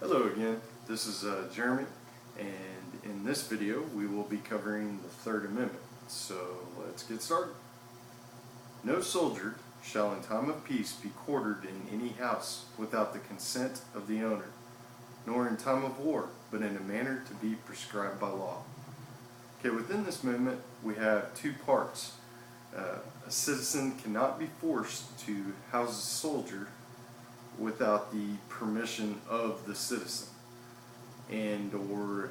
Hello again, this is Jeremy, and in this video we will be covering the Third Amendment. So let's get started. No soldier shall in time of peace be quartered in any house without the consent of the owner, nor in time of war, but in a manner to be prescribed by law. Okay, within this amendment we have two parts. A citizen cannot be forced to house a soldier without the permission of the citizen and or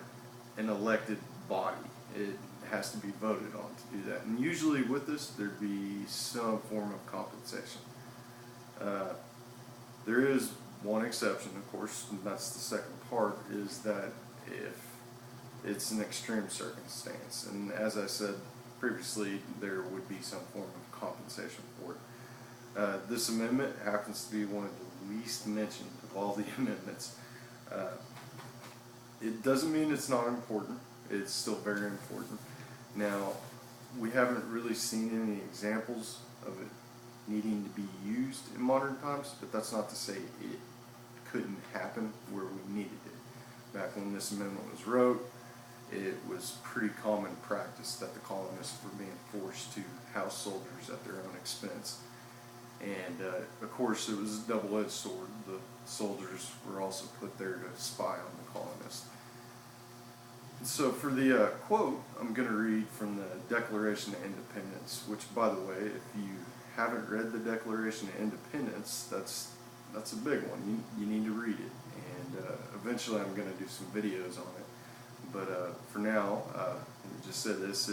an elected body. It has to be voted on to do that. And usually with this there'd be some form of compensation. There is one exception, of course, and that's the second part, is that if it's an extreme circumstance. And as I said previously, there would be some form of compensation for it. This amendment happens to be one of the least mentioned of all the amendments. It doesn't mean it's not important. It's still very important. Now, we haven't really seen any examples of it needing to be used in modern times, but that's not to say it couldn't happen where we needed it. Back when this amendment was wrote, it was pretty common practice that the colonists were being forced to house soldiers at their own expense. And of course it was a double-edged sword. The soldiers were also put there to spy on the colonists. So for the quote, I'm going to read from the Declaration of Independence, which, by the way, if you haven't read the Declaration of Independence, that's a big one. You need to read it, and eventually I'm going to do some videos on it. But for now, let me just say this.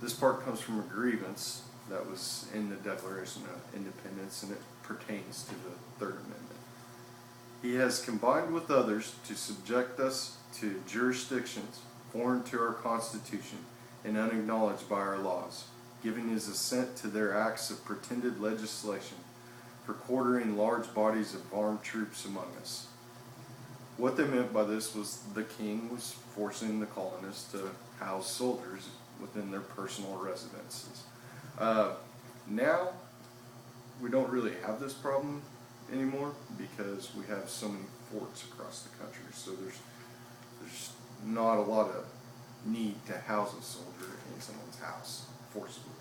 This part comes from a grievance that was in the Declaration of Independence, and it pertains to the Third Amendment. He has combined with others to subject us to jurisdictions foreign to our Constitution and unacknowledged by our laws, giving his assent to their acts of pretended legislation for quartering large bodies of armed troops among us. What they meant by this was the king was forcing the colonists to house soldiers within their personal residences. Now, we don't really have this problem anymore because we have so many forts across the country, so there's not a lot of need to house a soldier in someone's house forcibly.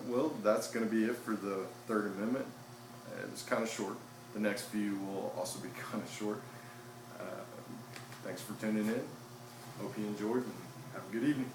Well, that's going to be it for the Third Amendment. It was kind of short. The next few will also be kind of short. Thanks for tuning in. Hope you enjoyed, and have a good evening.